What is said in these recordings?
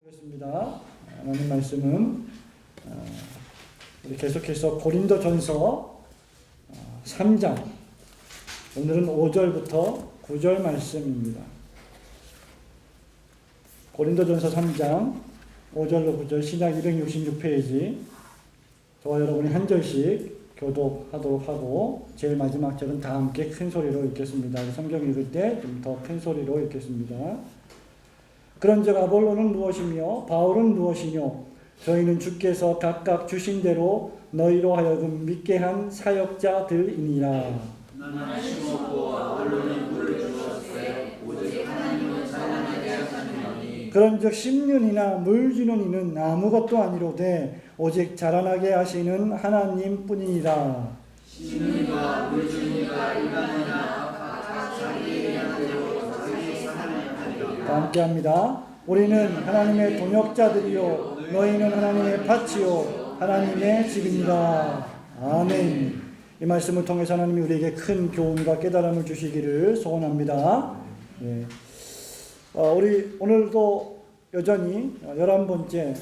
그렇습니다. 하나님 말씀은 우리 계속해서 고린도전서 3장, 오늘은 5절부터 9절 말씀입니다. 고린도전서 3장 5절로 9절 신약 266페이지, 저와 여러분이 한 절씩 교독하도록 하고 제일 마지막 절은 다 함께 큰 소리로 읽겠습니다. 성경 읽을 때 좀 더 큰 소리로 읽겠습니다. 그런즉 아볼로는 무엇이며 바울은 무엇이뇨? 저희는 주께서 각각 주신 대로 너희로 하여금 믿게 한 사역자들이니라. 나는 심었고 아볼로는 물을 주었으되 오직 하나님은 자라나게 하시느니. 그런즉 심는이나 물 주는 이는 아무것도 아니로되 오직 자라나게 하시는 하나님뿐이니라. 심는 이와 물 주는 이가 인간이나 각각 자기에 대한 대로 자기 사랑을 하리라. 함께합니다. 우리는 하나님의 동역자들이요 너희는 하나님의 밭이요 하나님의 집입니다. 아멘. 이 말씀을 통해서 하나님이 우리에게 큰 교훈과 깨달음을 주시기를 소원합니다. 네. 우리 오늘도 여전히 11번째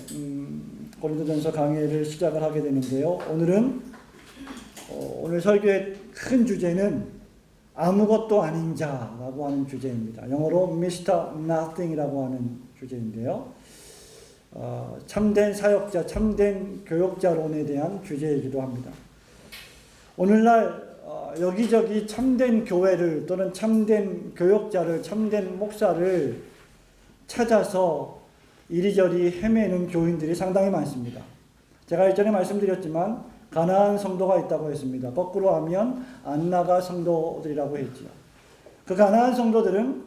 고린도전서 강해를 시작을 하게 되는데요. 오늘은 오늘 설교의 큰 주제는 아무것도 아닌 자라고 하는 주제입니다. 영어로 Mr. Nothing이라고 하는 주제인데요. 참된 사역자, 참된 교역자론에 대한 주제이기도 합니다. 오늘날 여기저기 참된 교회를 또는 참된 교역자를, 참된 목사를 찾아서 이리저리 헤매는 교인들이 상당히 많습니다. 제가 예전에 말씀드렸지만 가나안 성도가 있다고 했습니다. 거꾸로 하면 안나가 성도들이라고 했죠. 그 가나안 성도들은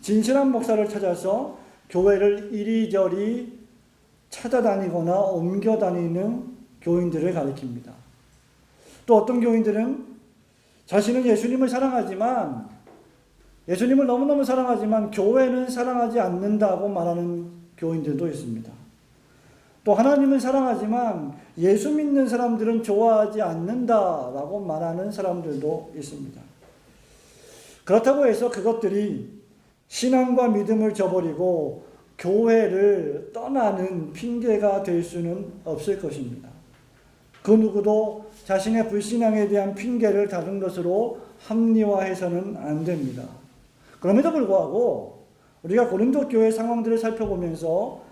진실한 목사를 찾아서 교회를 이리저리 찾아다니거나 옮겨다니는 교인들을 가리킵니다. 또 어떤 교인들은 자신은 예수님을 사랑하지만, 예수님을 너무너무 사랑하지만 교회는 사랑하지 않는다고 말하는 교인들도 있습니다. 또 하나님은 사랑하지만 예수 믿는 사람들은 좋아하지 않는다라고 말하는 사람들도 있습니다. 그렇다고 해서 그것들이 신앙과 믿음을 저버리고 교회를 떠나는 핑계가 될 수는 없을 것입니다. 그 누구도 자신의 불신앙에 대한 핑계를 다른 것으로 합리화해서는 안 됩니다. 그럼에도 불구하고 우리가 고린도 교회 상황들을 살펴보면서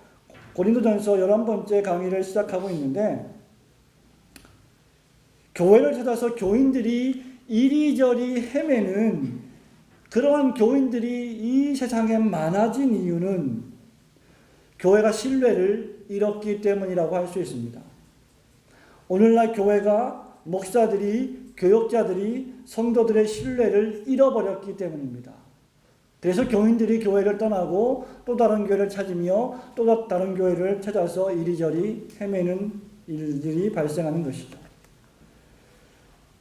고린도전서 11번째 강의를 시작하고 있는데, 교회를 찾아서 교인들이 이리저리 헤매는 그러한 교인들이 이 세상에 많아진 이유는 교회가 신뢰를 잃었기 때문이라고 할 수 있습니다. 오늘날 교회가, 목사들이, 교역자들이 성도들의 신뢰를 잃어버렸기 때문입니다. 그래서 교인들이 교회를 떠나고 또 다른 교회를 찾으며 또 다른 교회를 찾아서 이리저리 헤매는 일들이 발생하는 것이죠.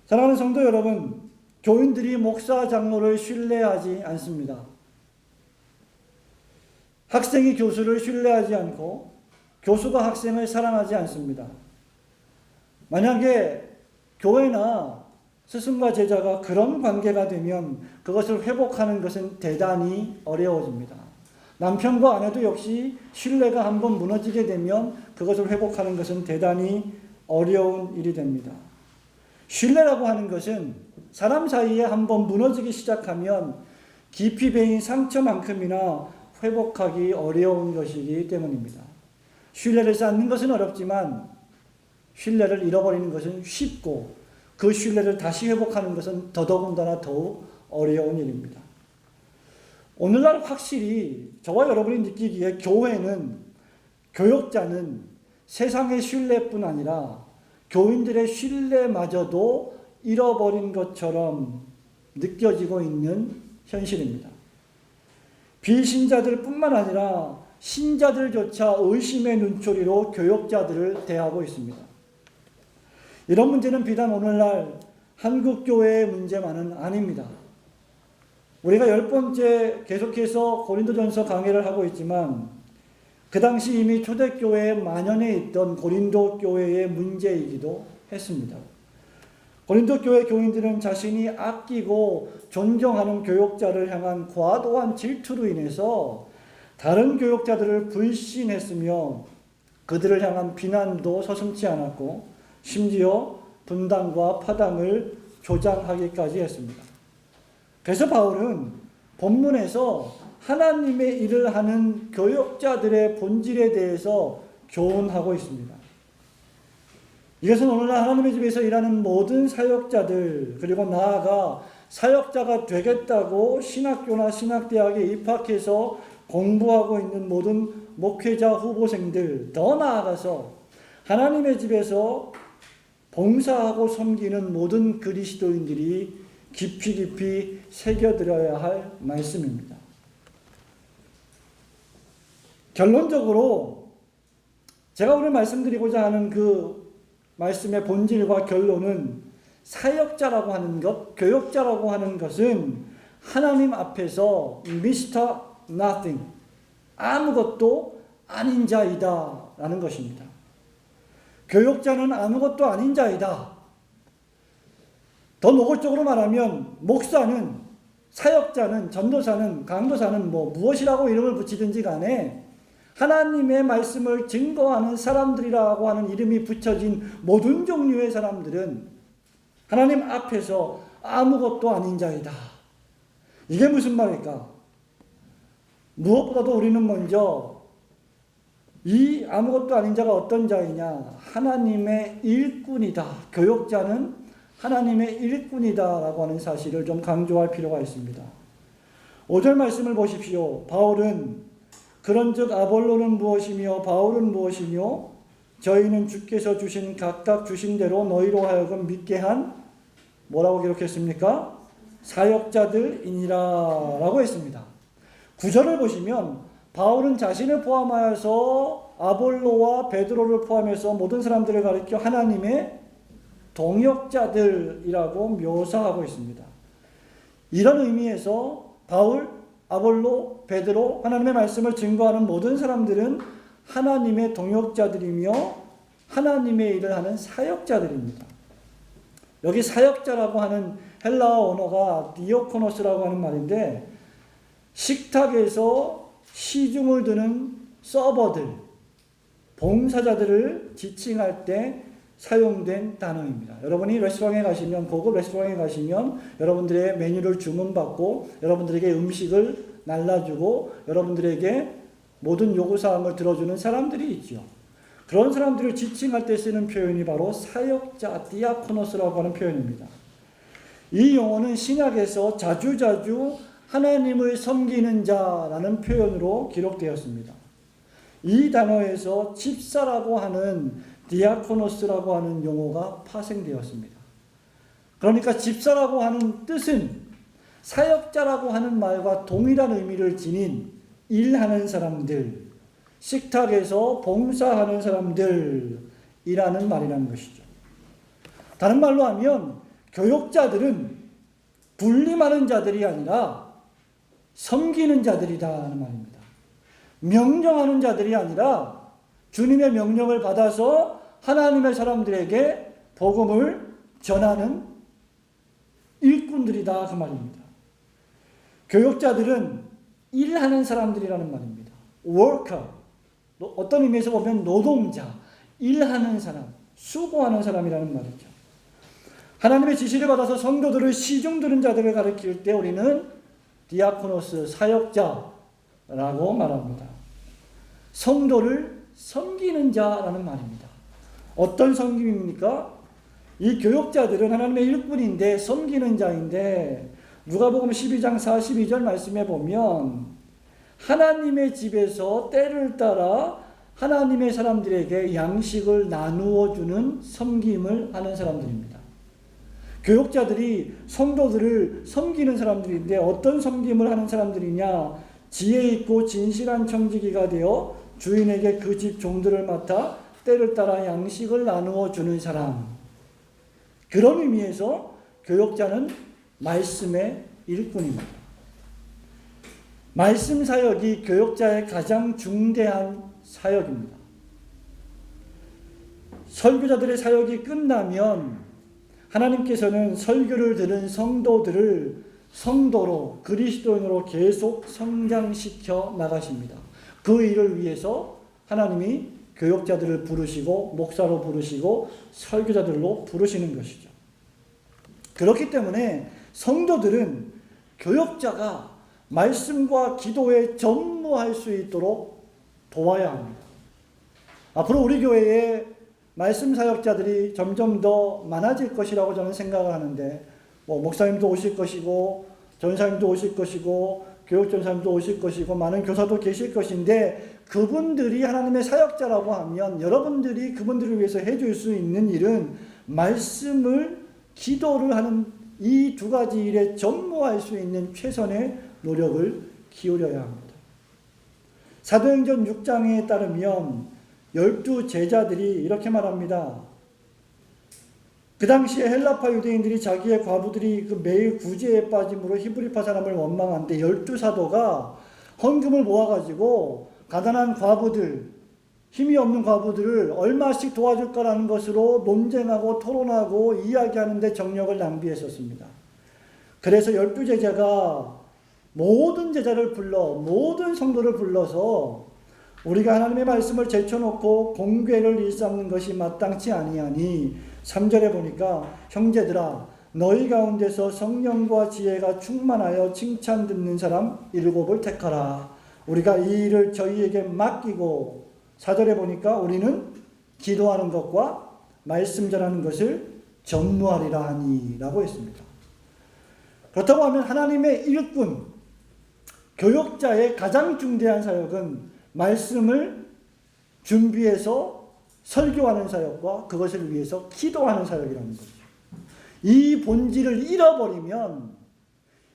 사랑하는 성도 여러분, 교인들이 목사, 장로를 신뢰하지 않습니다. 학생이 교수를 신뢰하지 않고 교수가 학생을 사랑하지 않습니다. 만약에 교회나 스승과 제자가 그런 관계가 되면 그것을 회복하는 것은 대단히 어려워집니다. 남편과 아내도 역시 신뢰가 한번 무너지게 되면 그것을 회복하는 것은 대단히 어려운 일이 됩니다. 신뢰라고 하는 것은 사람 사이에 한번 무너지기 시작하면 깊이 베인 상처만큼이나 회복하기 어려운 것이기 때문입니다. 신뢰를 쌓는 것은 어렵지만 신뢰를 잃어버리는 것은 쉽고 그 신뢰를 다시 회복하는 것은 더더군다나 더욱 어려운 일입니다. 오늘날 확실히 저와 여러분이 느끼기에 교회는, 교역자는 세상의 신뢰뿐 아니라 교인들의 신뢰마저도 잃어버린 것처럼 느껴지고 있는 현실입니다. 비신자들뿐만 아니라 신자들조차 의심의 눈초리로 교역자들을 대하고 있습니다. 이런 문제는 비단 오늘날 한국교회의 문제만은 아닙니다. 우리가 10번째 계속해서 고린도전서 강의를 하고 있지만 그 당시 이미 초대교회에 만연해 있던 고린도 교회의 문제이기도 했습니다. 고린도 교회 교인들은 자신이 아끼고 존경하는 교역자를 향한 과도한 질투로 인해서 다른 교역자들을 불신했으며 그들을 향한 비난도 서슴지 않았고 심지어 분당과 파당을 조장하기까지 했습니다. 그래서 바울은 본문에서 하나님의 일을 하는 교역자들의 본질에 대해서 교훈하고 있습니다. 이것은 오늘날 하나님의 집에서 일하는 모든 사역자들, 그리고 나아가 사역자가 되겠다고 신학교나 신학대학에 입학해서 공부하고 있는 모든 목회자 후보생들, 더 나아가서 하나님의 집에서 봉사하고 섬기는 모든 그리스도인들이 깊이 새겨들어야 할 말씀입니다. 결론적으로 제가 오늘 말씀드리고자 하는 그 말씀의 본질과 결론은 사역자라고 하는 것, 교역자라고 하는 것은 하나님 앞에서 Mr. Nothing, 아무것도 아닌 자이다 라는 것입니다. 교역자는 아무것도 아닌 자이다. 더 노골적으로 말하면 목사는, 사역자는, 전도사는, 강도사는 무엇이라고 이름을 붙이든지 간에 하나님의 말씀을 증거하는 사람들이라고 하는 이름이 붙여진 모든 종류의 사람들은 하나님 앞에서 아무것도 아닌 자이다. 이게 무슨 말일까? 무엇보다도 우리는 먼저 이 아무것도 아닌 자가 어떤 자이냐? 하나님의 일꾼이다. 교역자는 하나님의 일꾼이다라고 하는 사실을 좀 강조할 필요가 있습니다. 5절 말씀을 보십시오. 바울은 그런즉 아볼로는 무엇이며 바울은 무엇이며 저희는 주께서 주신 각각 주신 대로 너희로 하여금 믿게 한 뭐라고 기록했습니까? 사역자들이니라 라고 했습니다. 9절을 보시면 바울은 자신을 포함하여서 아볼로와 베드로를 포함해서 모든 사람들을 가리켜 하나님의 동역자들이라고 묘사하고 있습니다. 이런 의미에서 바울, 아볼로, 베드로, 하나님의 말씀을 증거하는 모든 사람들은 하나님의 동역자들이며 하나님의 일을 하는 사역자들입니다. 여기 사역자라고 하는 헬라어 언어가 디오코노스라고 하는 말인데 식탁에서 시중을 드는 서버들, 봉사자들을 지칭할 때 사용된 단어입니다. 여러분이 레스토랑에 가시면, 고급 레스토랑에 가시면 여러분들의 메뉴를 주문받고 여러분들에게 음식을 날라주고 여러분들에게 모든 요구사항을 들어주는 사람들이 있죠. 그런 사람들을 지칭할 때 쓰는 표현이 바로 사역자, 디아코노스라고 하는 표현입니다. 이 용어는 신약에서 자주자주 하나님을 섬기는 자라는 표현으로 기록되었습니다. 이 단어에서 집사라고 하는 디아코노스라고 하는 용어가 파생되었습니다. 그러니까 집사라고 하는 뜻은 사역자라고 하는 말과 동일한 의미를 지닌 일하는 사람들, 식탁에서 봉사하는 사람들이라는 말이라는 것이죠. 다른 말로 하면 교역자들은 군림하는 자들이 아니라 섬기는 자들이다는 말입니다. 명령하는 자들이 아니라 주님의 명령을 받아서 하나님의 사람들에게 복음을 전하는 일꾼들이다 그 말입니다. 교역자들은 일하는 사람들이라는 말입니다. worker, 어떤 의미에서 보면 노동자, 일하는 사람, 수고하는 사람이라는 말이죠. 하나님의 지시를 받아서 성도들을 시중 드는 자들을 가리킬 때 우리는 디아코노스, 사역자라고 말합니다. 성도를 섬기는 자라는 말입니다. 어떤 섬김입니까? 이 교역자들은 하나님의 일꾼인데 섬기는 자인데 누가복음 12장 42절 말씀에 보면 하나님의 집에서 때를 따라 하나님의 사람들에게 양식을 나누어 주는 섬김을 하는 사람들입니다. 교역자들이 성도들을 섬기는 사람들인데 어떤 섬김을 하는 사람들이냐? 지혜 있고 진실한 청지기가 되어 주인에게 그 집 종들을 맡아 때를 따라 양식을 나누어 주는 사람. 그런 의미에서 교역자는 말씀의 일꾼입니다. 말씀 사역이 교역자의 가장 중대한 사역입니다. 설교자들의 사역이 끝나면 하나님께서는 설교를 들은 성도들을 성도로, 그리스도인으로 계속 성장시켜 나가십니다. 그 일을 위해서 하나님이 교역자들을 부르시고 목사로 부르시고 설교자들로 부르시는 것이죠. 그렇기 때문에 성도들은 교역자가 말씀과 기도에 전무할 수 있도록 도와야 합니다. 앞으로 우리 교회에 말씀 사역자들이 점점 더 많아질 것이라고 저는 생각을 하는데, 목사님도 오실 것이고 전사님도 오실 것이고 교육전사님도 오실 것이고 많은 교사도 계실 것인데, 그분들이 하나님의 사역자라고 하면 여러분들이 그분들을 위해서 해줄 수 있는 일은 말씀을, 기도를 하는 이 두 가지 일에 전무할 수 있는 최선의 노력을 기울여야 합니다. 사도행전 6장에 따르면 12 제자들이 이렇게 말합니다. 그 당시에 헬라파 유대인들이 자기의 과부들이 그 매일 구제에 빠짐으로 히브리파 사람을 원망한데 12 사도가 헌금을 모아가지고 가난한 과부들, 힘이 없는 과부들을 얼마씩 도와줄까라는 것으로 논쟁하고 토론하고 이야기하는데 정력을 낭비했었습니다. 그래서 12 제자가 모든 제자를 불러, 모든 성도를 불러서 우리가 하나님의 말씀을 제쳐놓고 공궤를 일삼는 것이 마땅치 아니하니 3절에 보니까 형제들아 너희 가운데서 성령과 지혜가 충만하여 칭찬 듣는 사람 7을 택하라. 우리가 이 일을 저희에게 맡기고 4절에 보니까 우리는 기도하는 것과 말씀 전하는 것을 전무하리라 하니 라고 했습니다. 그렇다고 하면 하나님의 일꾼, 교역자의 가장 중대한 사역은 말씀을 준비해서 설교하는 사역과 그것을 위해서 기도하는 사역이라는 거죠. 이 본질을 잃어버리면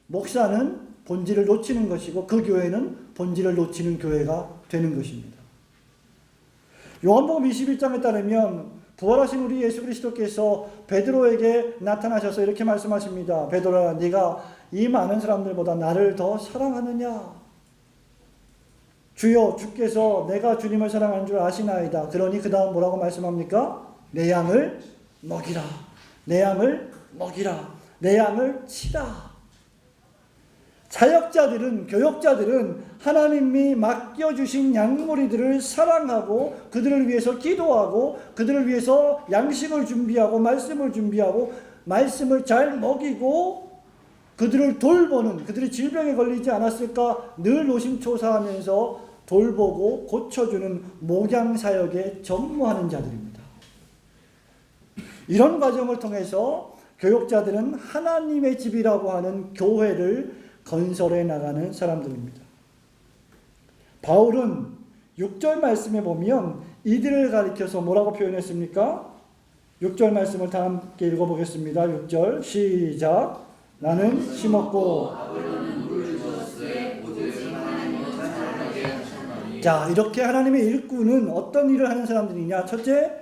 목사는 본질을 놓치는 것이고 그 교회는 본질을 놓치는 교회가 되는 것입니다. 요한복음 21장에 따르면 부활하신 우리 예수 그리스도께서 베드로에게 나타나셔서 이렇게 말씀하십니다. 베드로야, 네가 이 많은 사람들보다 나를 더 사랑하느냐? 주여, 주께서 내가 주님을 사랑하는 줄 아시나이다. 그러니 그 다음 뭐라고 말씀합니까? 내 양을 먹이라. 내 양을 먹이라. 내 양을 치라. 사역자들은, 교역자들은 하나님이 맡겨주신 양무리들을 사랑하고 그들을 위해서 기도하고 그들을 위해서 양식을 준비하고 말씀을 준비하고 말씀을 잘 먹이고 그들을 돌보는, 그들이 질병에 걸리지 않았을까 늘 노심초사하면서 돌보고 고쳐주는 목양사역에 전무하는 자들입니다. 이런 과정을 통해서 교역자들은 하나님의 집이라고 하는 교회를 건설해 나가는 사람들입니다. 바울은 6절 말씀에 보면 이들을 가리켜서 뭐라고 표현했습니까? 6절 말씀을 다 함께 읽어보겠습니다. 6절 시작. 나는 심었고 자, 이렇게 하나님의 일꾼은 어떤 일을 하는 사람들이냐? 첫째,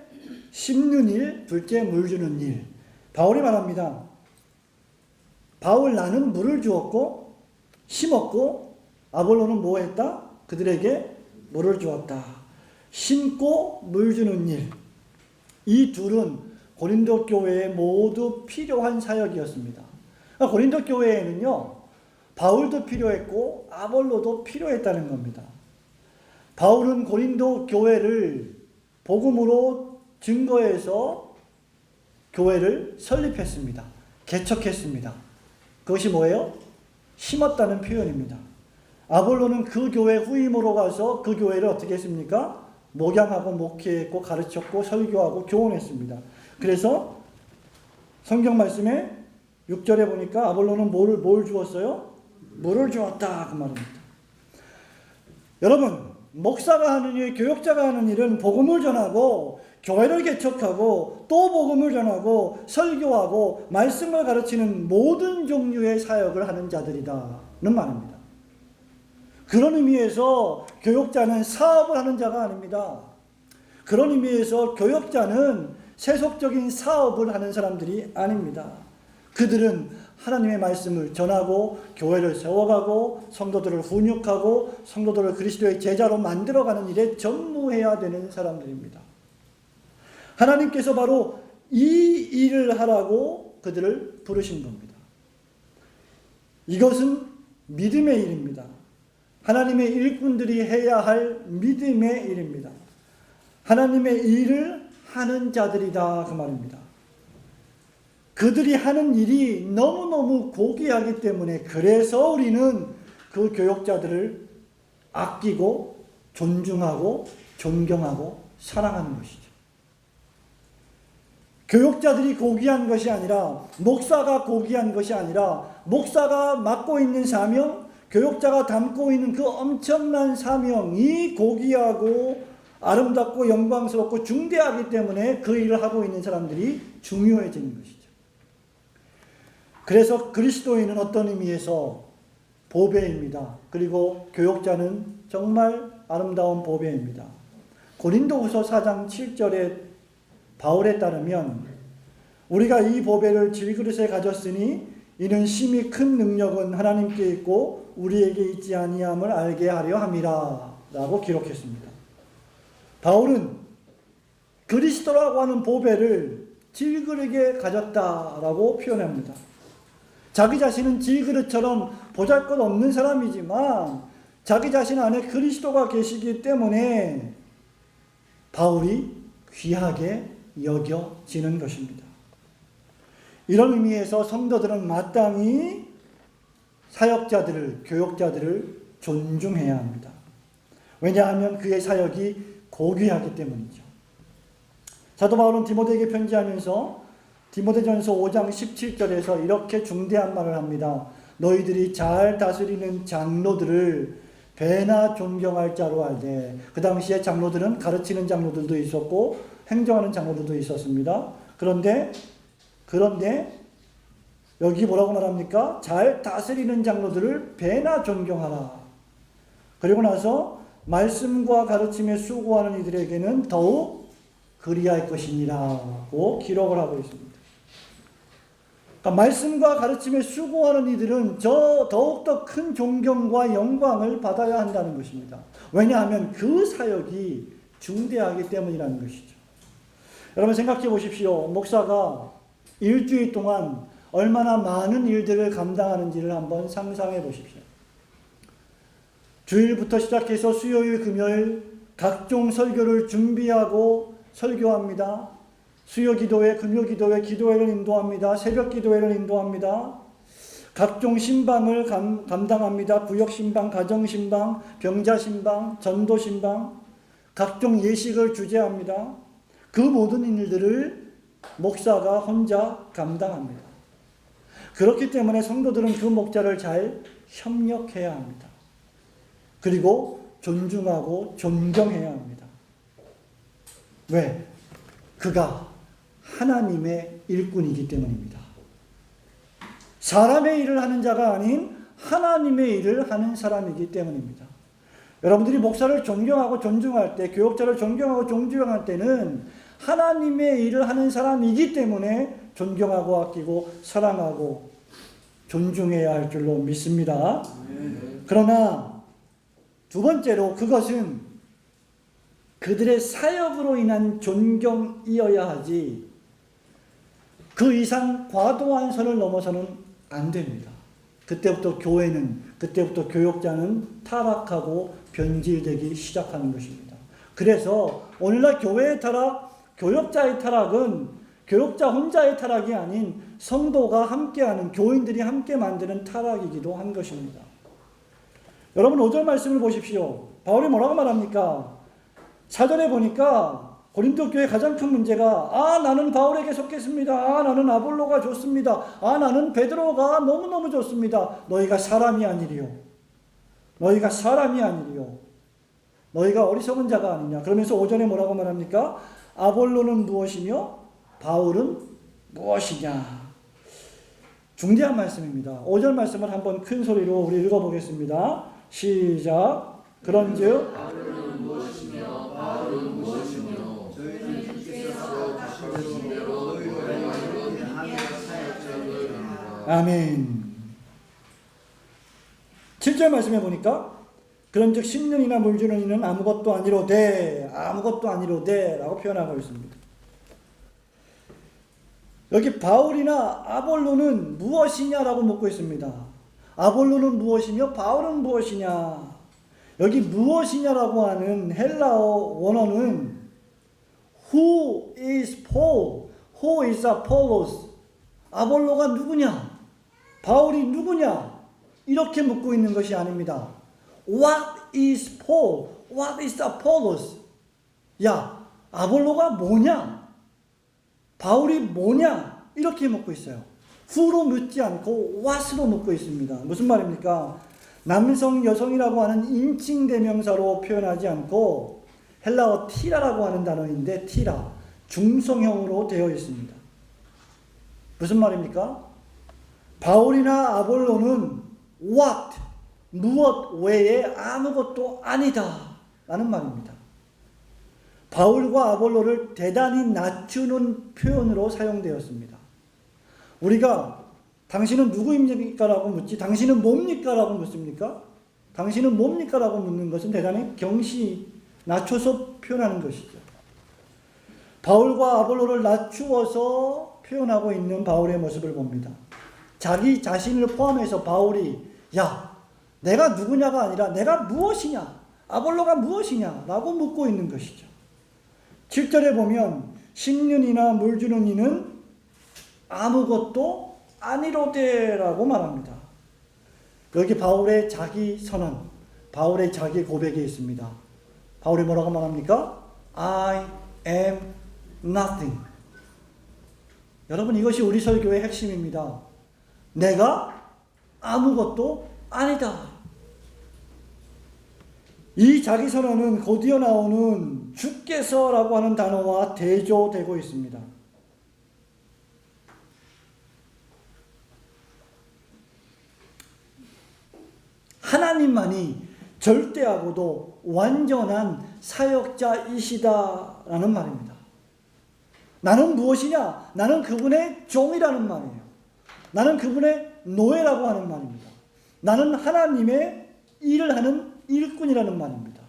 심는 일, 둘째, 물 주는 일. 바울이 말합니다. 바울 나는 물을 주었고 심었고 아볼로는 뭐 했다? 그들에게 물을 주었다. 심고 물 주는 일. 이 둘은 고린도 교회에 모두 필요한 사역이었습니다. 그러니까 고린도 교회에는요, 바울도 필요했고 아볼로도 필요했다는 겁니다. 바울은 고린도 교회를 복음으로 증거해서 교회를 설립했습니다. 개척했습니다. 그것이 뭐예요? 심었다는 표현입니다. 아볼로는 그 교회 후임으로 가서 그 교회를 어떻게 했습니까? 목양하고 목회했고 가르쳤고 설교하고 교훈했습니다. 그래서 성경 말씀에 6절에 보니까 아볼로는 뭘 주었어요? 물을 주었다 그 말입니다. 여러분, 목사가 하는 일, 교역자가 하는 일은 복음을 전하고 교회를 개척하고 또 복음을 전하고 설교하고 말씀을 가르치는 모든 종류의 사역을 하는 자들이라는 말입니다. 그런 의미에서 교역자는 사업을 하는 자가 아닙니다. 그런 의미에서 교역자는 세속적인 사업을 하는 사람들이 아닙니다. 그들은 하나님의 말씀을 전하고 교회를 세워가고 성도들을 훈육하고 성도들을 그리스도의 제자로 만들어가는 일에 전무해야 되는 사람들입니다. 하나님께서 바로 이 일을 하라고 그들을 부르신 겁니다. 이것은 믿음의 일입니다. 하나님의 일꾼들이 해야 할 믿음의 일입니다. 하나님의 일을 하는 자들이다 그 말입니다. 그들이 하는 일이 너무너무 고귀하기 때문에 그래서 우리는 그 교역자들을 아끼고 존중하고 존경하고 사랑하는 것이죠. 교역자들이 고귀한 것이 아니라, 목사가 고귀한 것이 아니라, 목사가 맡고 있는 사명, 교역자가 담고 있는 그 엄청난 사명이 고귀하고 아름답고 영광스럽고 중대하기 때문에 그 일을 하고 있는 사람들이 중요해지는 것이죠. 그래서 그리스도인은 어떤 의미에서 보배입니다. 그리고 교역자는 정말 아름다운 보배입니다. 고린도후서 4장 7절에 바울에 따르면 우리가 이 보배를 질그릇에 가졌으니 이는 심히 큰 능력은 하나님께 있고 우리에게 있지 아니함을 알게 하려 함이라 라고 기록했습니다. 바울은 그리스도라고 하는 보배를 질그릇에 가졌다라고 표현합니다. 자기 자신은 질그릇처럼 보잘것없는 사람이지만 자기 자신 안에 그리스도가 계시기 때문에 바울이 귀하게 여겨지는 것입니다. 이런 의미에서 성도들은 마땅히 사역자들을, 교역자들을 존중해야 합니다. 왜냐하면 그의 사역이 고귀하기 때문이죠. 사도 바울은 디모데에게 편지하면서 디모데전서 5장 17절에서 이렇게 중대한 말을 합니다. 너희들이 잘 다스리는 장로들을 배나 존경할 자로 알되. 그 당시에 장로들은 가르치는 장로들도 있었고 행정하는 장로들도 있었습니다. 그런데 여기 뭐라고 말합니까? 잘 다스리는 장로들을 배나 존경하라. 그리고 나서 말씀과 가르침에 수고하는 이들에게는 더욱 그리할 것이니라고 기록을 하고 있습니다. 그러니까 말씀과 가르침에 수고하는 이들은 더욱더 큰 존경과 영광을 받아야 한다는 것입니다. 왜냐하면 그 사역이 중대하기 때문이라는 것이죠. 여러분 생각해 보십시오. 목사가 일주일 동안 얼마나 많은 일들을 감당하는지를 한번 상상해 보십시오. 주일부터 시작해서 수요일, 금요일 각종 설교를 준비하고 설교합니다. 수요 기도회, 금요 기도회, 기도회를 인도합니다. 새벽 기도회를 인도합니다. 각종 신방을 감당합니다. 구역 신방, 가정 신방, 병자 신방, 전도 신방, 각종 예식을 주재합니다. 그 모든 일들을 목사가 혼자 감당합니다. 그렇기 때문에 성도들은 그 목자를 잘 협력해야 합니다. 그리고 존중하고 존경해야 합니다. 왜? 그가 하나님의 일꾼이기 때문입니다. 사람의 일을 하는 자가 아닌 하나님의 일을 하는 사람이기 때문입니다. 여러분들이 목사를 존경하고 존중할 때, 교역자를 존경하고 존중할 때는 하나님의 일을 하는 사람이기 때문에 존경하고 아끼고 사랑하고 존중해야 할 줄로 믿습니다. 그러나 두 번째로 그것은 그들의 사역으로 인한 존경이어야 하지 그 이상 과도한 선을 넘어서는 안 됩니다. 그때부터 교역자는 타락하고 변질되기 시작하는 것입니다. 그래서 오늘날 교회의 타락, 교역자의 타락은 교역자 혼자의 타락이 아닌 성도가 함께하는, 교인들이 함께 만드는 타락이기도 한 것입니다. 여러분 5절 말씀을 보십시오. 바울이 뭐라고 말합니까? 4절에 보니까 고린도 교회의 가장 큰 문제가 나는 바울에게 속했습니다. 나는 아볼로가 좋습니다. 나는 베드로가 너무너무 좋습니다. 너희가 사람이 아니리요. 너희가 어리석은 자가 아니냐. 그러면서 5절에 뭐라고 말합니까? 아볼로는 무엇이며 바울은 무엇이냐. 중대한 말씀입니다. 5절 말씀을 한번 큰 소리로 우리 읽어보겠습니다. 시작. 그런즉 아볼로는 무엇이며 바울은 무엇이며 저희는 주께서 하신 대로 너희와 하나님의 사역자들입니다. 아멘. 7절 말씀해 보니까 그런즉 씹는 이나 물주는 이는 아무것도 아니로되 라고 표현하고 있습니다. 여기 바울이나 아볼로는 무엇이냐라고 묻고 있습니다. 아볼로는 무엇이며 바울은 무엇이냐. 여기 무엇이냐라고 하는 헬라어 원어는 Who is Paul? Who is Apollos? 아볼로가 누구냐? 바울이 누구냐? 이렇게 묻고 있는 것이 아닙니다. What is Paul? What is Apollos? 야, 아볼로가 뭐냐? 바울이 뭐냐? 이렇게 묻고 있어요. who로 묻지 않고 what으로 묻고 있습니다. 무슨 말입니까? 남성, 여성이라고 하는 인칭 대명사로 표현하지 않고 헬라어 티라라고 하는 단어인데 티라, 중성형으로 되어 있습니다. 무슨 말입니까? 바울이나 아볼로는 what, 무엇 외에 아무것도 아니다 라는 말입니다. 바울과 아볼로를 대단히 낮추는 표현으로 사용되었습니다. 우리가 당신은 누구입니까? 라고 묻지 당신은 뭡니까? 라고 묻습니까? 당신은 뭡니까? 라고 묻는 것은 대단히 낮춰서 표현하는 것이죠. 바울과 아볼로를 낮추어서 표현하고 있는 바울의 모습을 봅니다. 자기 자신을 포함해서 바울이 야, 내가 누구냐가 아니라 내가 무엇이냐? 아볼로가 무엇이냐? 라고 묻고 있는 것이죠. 7절에 보면 심는이나 물 주는 이는 아무것도 아니로되라고 말합니다. 여기 바울의 자기 선언, 바울의 자기 고백이 있습니다. 바울이 뭐라고 말합니까? I am nothing. 여러분, 이것이 우리 설교의 핵심입니다. 내가 아무것도 아니다. 이 자기 선언은 곧이어 나오는 주께서라고 하는 단어와 대조되고 있습니다. 하나님만이 절대하고도 완전한 사역자이시다라는 말입니다. 나는 무엇이냐? 나는 그분의 종이라는 말이에요. 나는 그분의 노예라고 하는 말입니다. 나는 하나님의 일을 하는 일꾼이라는 말입니다.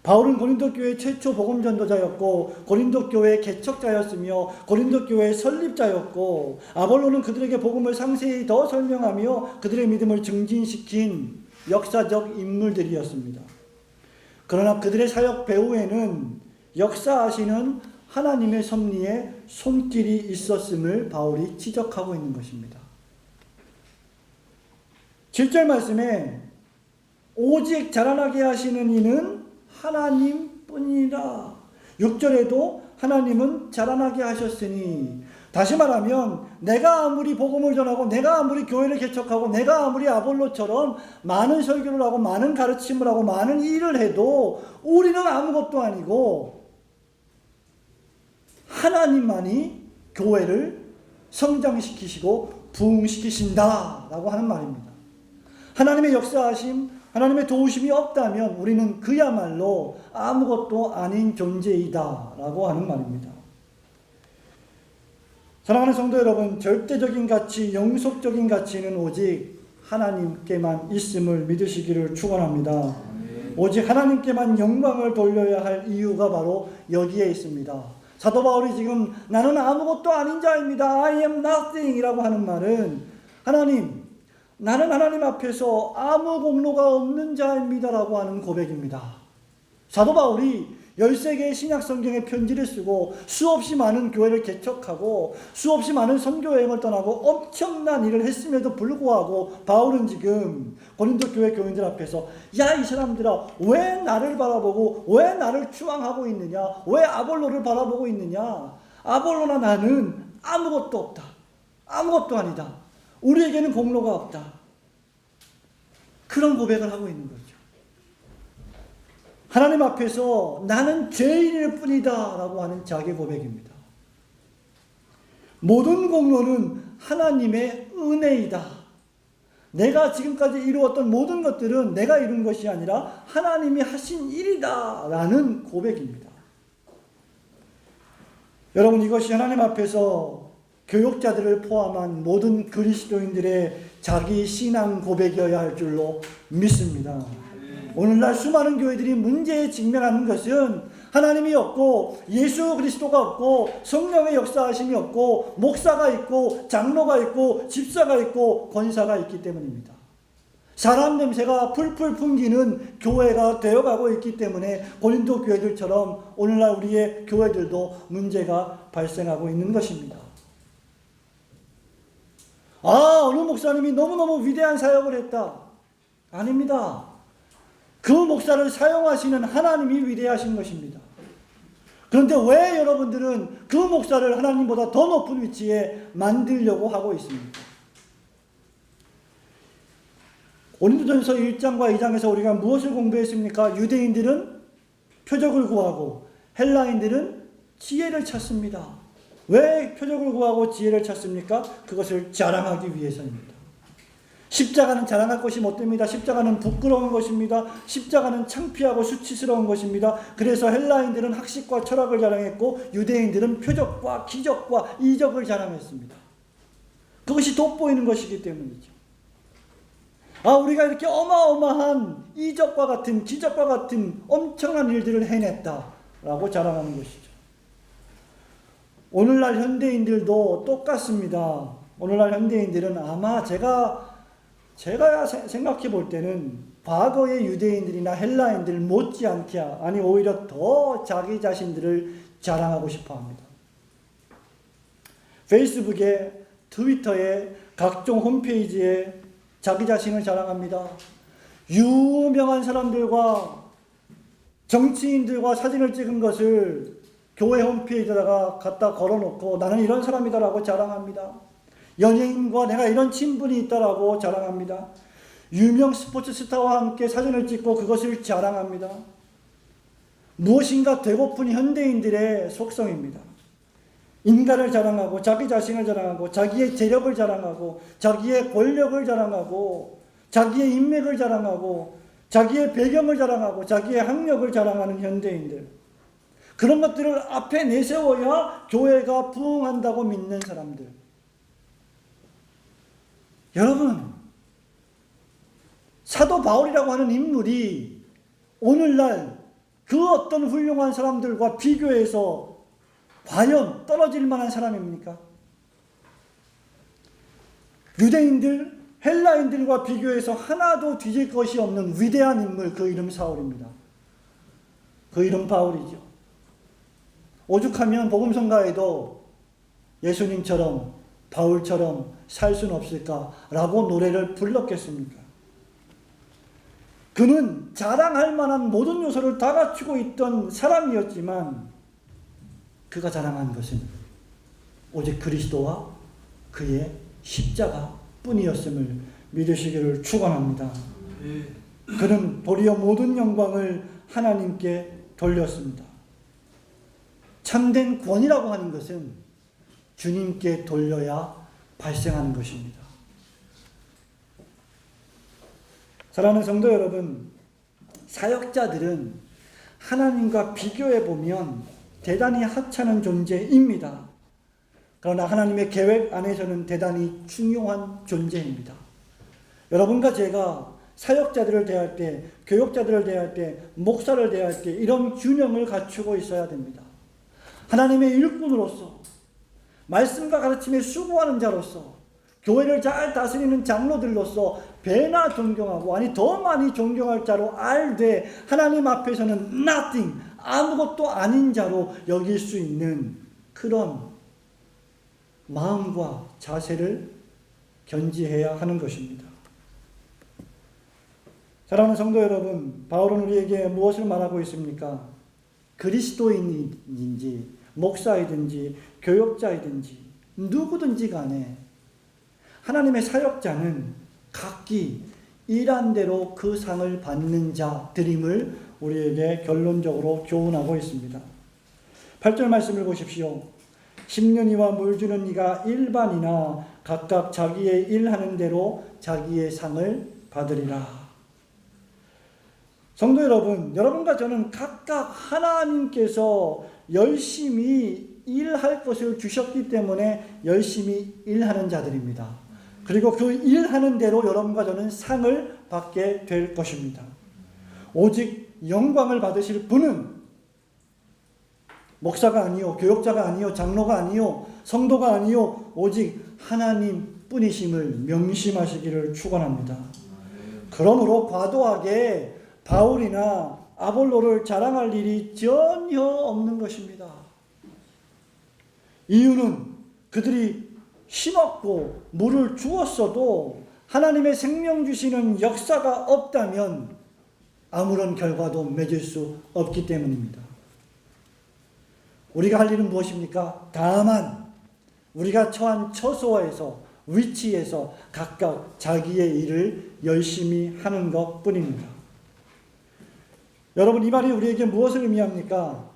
바울은 고린도 교회 최초 복음 전도자였고 고린도 교회 개척자였으며 고린도 교회 설립자였고 아볼로는 그들에게 복음을 상세히 더 설명하며 그들의 믿음을 증진시킨 역사적 인물들이었습니다. 그러나 그들의 사역 배후에는 역사하시는 하나님의 섭리에 손길이 있었음을 바울이 지적하고 있는 것입니다. 7절 말씀에 오직 자라나게 하시는 이는 하나님뿐이라. 6절에도 하나님은 자라나게 하셨으니, 다시 말하면 내가 아무리 복음을 전하고 내가 아무리 교회를 개척하고 내가 아무리 아볼로처럼 많은 설교를 하고 많은 가르침을 하고 많은 일을 해도 우리는 아무것도 아니고 하나님만이 교회를 성장시키시고 부흥시키신다라고 하는 말입니다. 하나님의 역사하심, 하나님의 도우심이 없다면 우리는 그야말로 아무것도 아닌 존재이다라고 하는 말입니다. 사랑하는 성도 여러분, 절대적인 가치, 영속적인 가치는 오직 하나님께만 있음을 믿으시기를 축원합니다. 오직 하나님께만 영광을 돌려야 할 이유가 바로 여기에 있습니다. 사도 바울이 지금 나는 아무것도 아닌 자입니다. I am nothing 이라고 하는 말은 하나님, 나는 하나님 앞에서 아무 공로가 없는 자입니다 라고 하는 고백입니다. 사도 바울이 13개의 신약 성경의 편지를 쓰고 수없이 많은 교회를 개척하고 수없이 많은 선교 여행을 떠나고 엄청난 일을 했음에도 불구하고 바울은 지금 고린도 교회 교인들 앞에서 야, 이 사람들아, 왜 나를 바라보고 왜 나를 추앙하고 있느냐, 왜 아볼로를 바라보고 있느냐, 아볼로나 나는 아무것도 없다, 아무것도 아니다, 우리에게는 공로가 없다, 그런 고백을 하고 있는 거죠. 하나님 앞에서 나는 죄인일 뿐이다 라고 하는 자기 고백입니다. 모든 공로는 하나님의 은혜이다. 내가 지금까지 이루었던 모든 것들은 내가 이룬 것이 아니라 하나님이 하신 일이다 라는 고백입니다. 여러분, 이것이 하나님 앞에서 교역자들을 포함한 모든 그리스도인들의 자기 신앙 고백이어야 할 줄로 믿습니다. 오늘날 수많은 교회들이 문제에 직면하는 것은 하나님이 없고 예수 그리스도가 없고 성령의 역사하심이 없고 목사가 있고 장로가 있고 집사가 있고 권사가 있기 때문입니다. 사람 냄새가 풀풀 풍기는 교회가 되어가고 있기 때문에 고린도 교회들처럼 오늘날 우리의 교회들도 문제가 발생하고 있는 것입니다. 어느 목사님이 너무너무 위대한 사역을 했다. 아닙니다. 그 목사를 사용하시는 하나님이 위대하신 것입니다. 그런데 왜 여러분들은 그 목사를 하나님보다 더 높은 위치에 만들려고 하고 있습니까? 고린도전서 1장과 2장에서 우리가 무엇을 공부했습니까? 유대인들은 표적을 구하고 헬라인들은 지혜를 찾습니다. 왜 표적을 구하고 지혜를 찾습니까? 그것을 자랑하기 위해서입니다. 십자가는 자랑할 것이 못 됩니다. 십자가는 부끄러운 것입니다. 십자가는 창피하고 수치스러운 것입니다. 그래서 헬라인들은 학식과 철학을 자랑했고 유대인들은 표적과 기적과 이적을 자랑했습니다. 그것이 돋보이는 것이기 때문이죠. 우리가 이렇게 어마어마한 이적과 같은 기적과 같은 엄청난 일들을 해냈다라고 자랑하는 것이죠. 오늘날 현대인들도 똑같습니다. 오늘날 현대인들은 아마 제가 생각해 볼 때는 과거의 유대인들이나 헬라인들 못지않게 아니 오히려 더 자기 자신들을 자랑하고 싶어 합니다. 페이스북에 트위터에 각종 홈페이지에 자기 자신을 자랑합니다. 유명한 사람들과 정치인들과 사진을 찍은 것을 교회 홈페이지에다가 갖다 걸어놓고 나는 이런 사람이다라고 자랑합니다. 연예인과 내가 이런 친분이 있다라고 자랑합니다. 유명 스포츠 스타와 함께 사진을 찍고 그것을 자랑합니다. 무엇인가 되고픈 현대인들의 속성입니다. 인간을 자랑하고 자기 자신을 자랑하고 자기의 재력을 자랑하고 자기의 권력을 자랑하고 자기의 인맥을 자랑하고 자기의 배경을 자랑하고 자기의 학력을 자랑하는 현대인들. 그런 것들을 앞에 내세워야 교회가 부흥한다고 믿는 사람들. 여러분, 사도 바울이라고 하는 인물이 오늘날 그 어떤 훌륭한 사람들과 비교해서 과연 떨어질 만한 사람입니까? 유대인들, 헬라인들과 비교해서 하나도 뒤질 것이 없는 위대한 인물, 그 이름 사울입니다. 그 이름 바울이죠. 오죽하면 복음성가에도 예수님처럼 바울처럼 살 수는 없을까라고 노래를 불렀겠습니까? 그는 자랑할 만한 모든 요소를 다 갖추고 있던 사람이었지만 그가 자랑한 것은 오직 그리스도와 그의 십자가 뿐이었음을 믿으시기를 축원합니다. 그는 도리어 모든 영광을 하나님께 돌렸습니다. 참된 권위라고 하는 것은 주님께 돌려야 발생하는 것입니다. 사랑하는 성도 여러분, 사역자들은 하나님과 비교해 보면 대단히 하찮은 존재입니다. 그러나 하나님의 계획 안에서는 대단히 중요한 존재입니다. 여러분과 제가 사역자들을 대할 때, 교역자들을 대할 때, 목사를 대할 때 이런 균형을 갖추고 있어야 됩니다. 하나님의 일꾼으로서, 말씀과 가르침에 수고하는 자로서, 교회를 잘 다스리는 장로들로서 배나 존경하고 아니 더 많이 존경할 자로 알되 하나님 앞에서는 nothing, 아무것도 아닌 자로 여길 수 있는 그런 마음과 자세를 견지해야 하는 것입니다. 사랑하는 성도 여러분, 바울은 우리에게 무엇을 말하고 있습니까? 그리스도인인지 목사이든지 교역자이든지 누구든지 간에 하나님의 사역자는 각기 일한 대로 그 상을 받는 자들임을 우리에게 결론적으로 교훈하고 있습니다. 8절 말씀을 보십시오. 심는 이와 물 주는 이가 일반이나 각각 자기의 일하는 대로 자기의 상을 받으리라. 성도 여러분, 여러분과 저는 각각 하나님께서 열심히 일할 것을 주셨기 때문에 열심히 일하는 자들입니다. 그리고 그 일하는 대로 여러분과 저는 상을 받게 될 것입니다. 오직 영광을 받으실 분은 목사가 아니요, 교역자가 아니요, 장로가 아니요, 성도가 아니요, 오직 하나님 뿐이심을 명심하시기를 축원합니다. 그러므로 과도하게 바울이나 아볼로를 자랑할 일이 전혀 없는 것입니다. 이유는 그들이 심었고 물을 주었어도 하나님의 생명 주시는 역사가 없다면 아무런 결과도 맺을 수 없기 때문입니다. 우리가 할 일은 무엇입니까? 다만 우리가 처한 처소에서 위치에서 각각 자기의 일을 열심히 하는 것 뿐입니다. 여러분, 이 말이 우리에게 무엇을 의미합니까?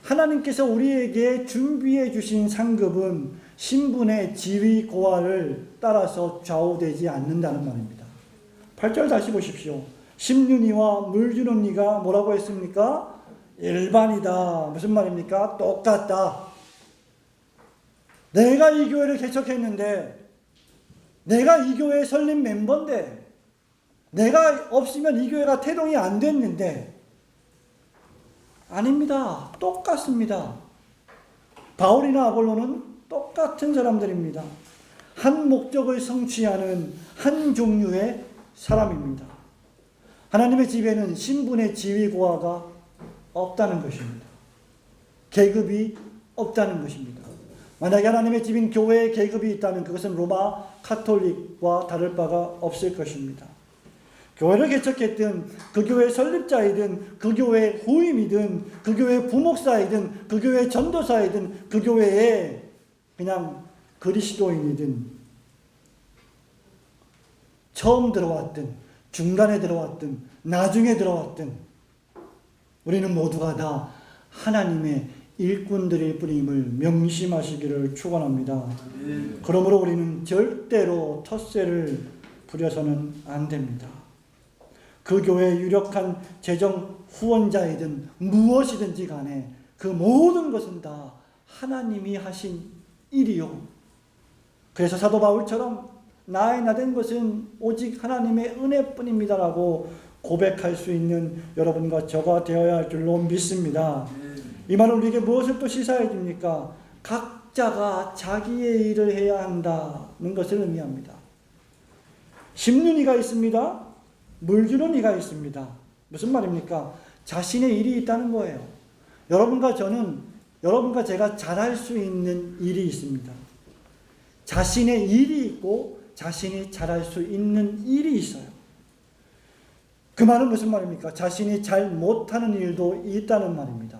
하나님께서 우리에게 준비해 주신 상급은 신분의 지위 고하를 따라서 좌우되지 않는다는 말입니다. 8절 다시 보십시오. 심윤이와 물 주는 이가 뭐라고 했습니까? 일반이다. 무슨 말입니까? 똑같다. 내가 이 교회를 개척했는데, 내가 이 교회의 설립 멤버인데, 내가 없으면 이 교회가 태동이 안 됐는데, 아닙니다. 똑같습니다. 바울이나 아볼로는 똑같은 사람들입니다. 한 목적을 성취하는 한 종류의 사람입니다. 하나님의 집에는 신분의 지위 고하가 없다는 것입니다. 계급이 없다는 것입니다. 만약에 하나님의 집인 교회에 계급이 있다면 그것은 로마 카톨릭과 다를 바가 없을 것입니다. 교회를 개척했든 그 교회의 설립자이든 그 교회의 후임이든 그 교회의 부목사이든 그 교회의 전도사이든 그 교회의 그냥 그리스도인이든 처음 들어왔든 중간에 들어왔든 나중에 들어왔든 우리는 모두가 다 하나님의 일꾼들일 뿐임을 명심하시기를 축원합니다. 그러므로 우리는 절대로 텃세를 부려서는 안 됩니다. 그 교회의 유력한 재정 후원자이든 무엇이든지 간에 그 모든 것은 다 하나님이 하신 일이요. 그래서 사도 바울처럼 나의 나된 것은 오직 하나님의 은혜뿐입니다라고 고백할 수 있는 여러분과 저가 되어야 할 줄로 믿습니다. 이 말은 우리에게 무엇을 또 시사해 줍니까? 각자가 자기의 일을 해야 한다는 것을 의미합니다. 심는 이가 있습니다. 물 주는 이가 있습니다. 무슨 말입니까? 자신의 일이 있다는 거예요. 여러분과 저는, 여러분과 제가 잘할 수 있는 일이 있습니다. 자신의 일이 있고 자신이 잘할 수 있는 일이 있어요. 그 말은 무슨 말입니까? 자신이 잘 못하는 일도 있다는 말입니다.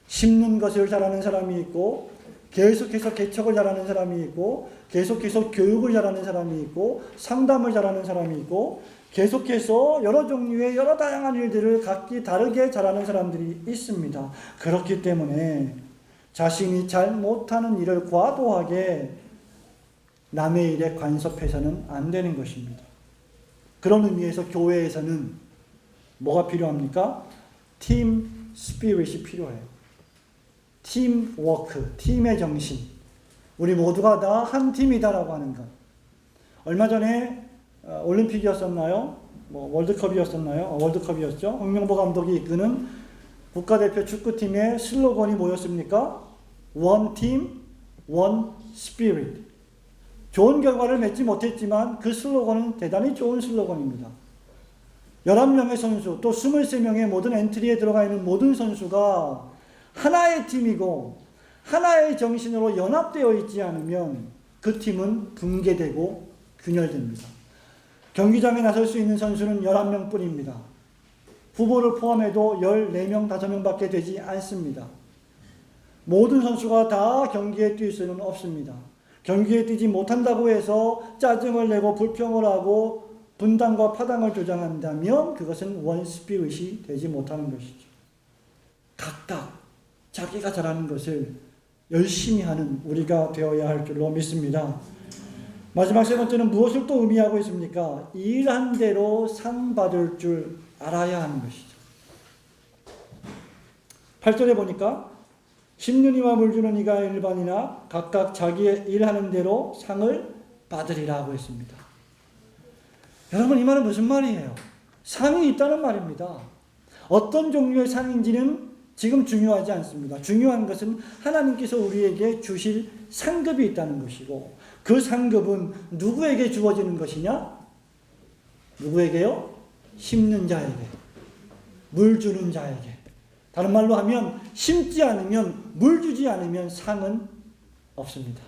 심는 것을 잘하는 사람이 있고, 계속해서 개척을 잘하는 사람이 있고, 계속해서 교육을 잘하는 사람이 있고, 상담을 잘하는 사람이 있고, 계속해서 여러 종류의 여러 다양한 일들을 각기 다르게 잘하는 사람들이 있습니다. 그렇기 때문에 자신이 잘 못하는 일을 과도하게 남의 일에 간섭해서는 안 되는 것입니다. 그런 의미에서 교회에서는 뭐가 필요합니까? 팀 스피릿이 필요해요. 팀 워크, 팀의 정신. 우리 모두가 다 한 팀이다라고 하는 것. 얼마 전에 올림픽이었었나요? 월드컵이었었나요? 월드컵이었죠. 홍명보 감독이 이끄는 국가대표 축구팀의 슬로건이 뭐였습니까? One team, one spirit. 좋은 결과를 맺지 못했지만 그 슬로건은 대단히 좋은 슬로건입니다. 11명의 선수, 또 23명의 모든 엔트리에 들어가 있는 모든 선수가 하나의 팀이고 하나의 정신으로 연합되어 있지 않으면 그 팀은 붕괴되고 균열됩니다. 경기장에 나설 수 있는 선수는 11명 뿐입니다. 후보를 포함해도 14명, 5명밖에 되지 않습니다. 모든 선수가 다 경기에 뛸 수는 없습니다. 경기에 뛰지 못한다고 해서 짜증을 내고 불평을 하고 분당과 파당을 조장한다면 그것은 원스피릿이 되지 못하는 것이죠. 각각 자기가 잘하는 것을 열심히 하는 우리가 되어야 할 줄로 믿습니다. 마지막 세 번째는 무엇을 또 의미하고 있습니까? 일한 대로 상 받을 줄 알아야 하는 것이죠. 8절에 보니까 심는 이와 물 주는 이가 일반이나 각각 자기의 일하는 대로 상을 받으리라 하고 있습니다. 여러분, 이 말은 무슨 말이에요? 상이 있다는 말입니다. 어떤 종류의 상인지는 지금 중요하지 않습니다. 중요한 것은 하나님께서 우리에게 주실 상급이 있다는 것이고, 그 상급은 누구에게 주어지는 것이냐? 누구에게요? 심는 자에게, 물 주는 자에게. 다른 말로 하면 심지 않으면, 물 주지 않으면 상은 없습니다.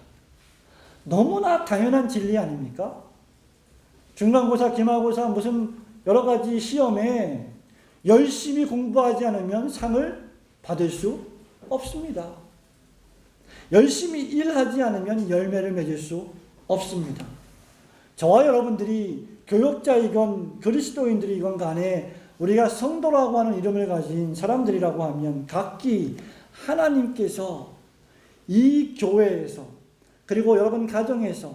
너무나 당연한 진리 아닙니까? 중간고사, 기말고사, 무슨 여러 가지 시험에 열심히 공부하지 않으면 상을 받을 수 없습니다. 열심히 일하지 않으면 열매를 맺을 수 없습니다. 저와 여러분들이 교역자이건 그리스도인들이건 간에 우리가 성도라고 하는 이름을 가진 사람들이라고 하면 각기 하나님께서 이 교회에서, 그리고 여러분 가정에서,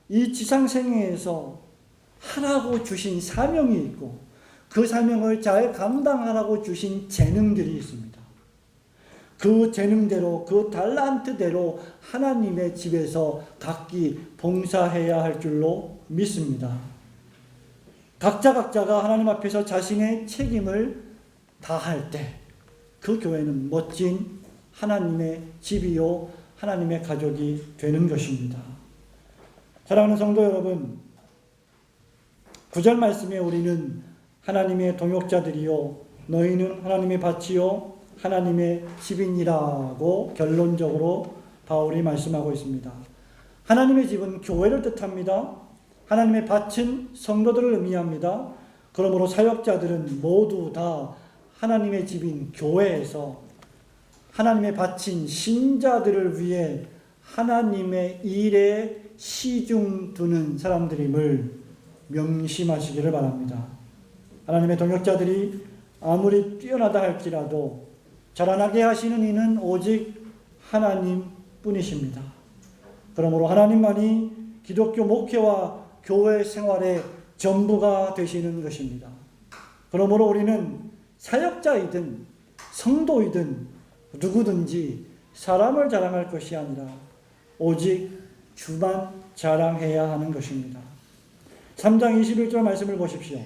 이 지상생애에서 하라고 주신 사명이 있고, 그 사명을 잘 감당하라고 주신 재능들이 있습니다. 그 재능대로, 그 달란트대로 하나님의 집에서 각기 봉사해야 할 줄로 믿습니다. 각자가 하나님 앞에서 자신의 책임을 다할 때 그 교회는 멋진 하나님의 집이요, 하나님의 가족이 되는 것입니다. 사랑하는 성도 여러분, 9절 말씀에 우리는 하나님의 동역자들이요 너희는 하나님의 밭이요 하나님의 집이니라고 결론적으로 바울이 말씀하고 있습니다. 하나님의 집은 교회를 뜻합니다. 하나님의 밭은 성도들을 의미합니다. 그러므로 사역자들은 모두 다 하나님의 집인 교회에서 하나님의 밭인 신자들을 위해 하나님의 일에 시중 두는 사람들임을 명심하시기를 바랍니다. 하나님의 동역자들이 아무리 뛰어나다 할지라도 자라나게 하시는 이는 오직 하나님뿐이십니다. 그러므로 하나님만이 기독교 목회와 교회 생활의 전부가 되시는 것입니다. 그러므로 우리는 사역자이든 성도이든 누구든지 사람을 자랑할 것이 아니라 오직 주만 자랑해야 하는 것입니다. 3장 21절 말씀을 보십시오.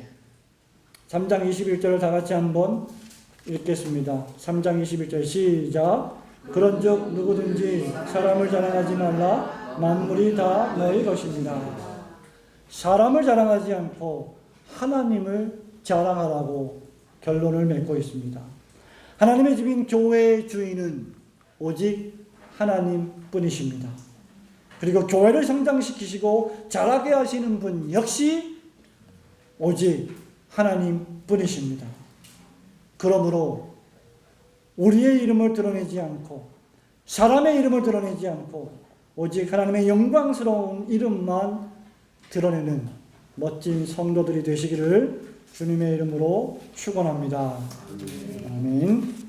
3장 21절을 다 같이 한번 읽겠습니다. 3장 21절 시작. 그런즉 누구든지 사람을 자랑하지 말라. 만물이 다 너희 것입니다. 사람을 자랑하지 않고 하나님을 자랑하라고 결론을 맺고 있습니다. 하나님의 집인 교회의 주인은 오직 하나님뿐이십니다. 그리고 교회를 성장시키시고 자라게 하시는 분 역시 오직 하나님뿐이십니다. 그러므로 우리의 이름을 드러내지 않고 사람의 이름을 드러내지 않고 오직 하나님의 영광스러운 이름만 드러내는 멋진 성도들이 되시기를 주님의 이름으로 축원합니다. 아멘.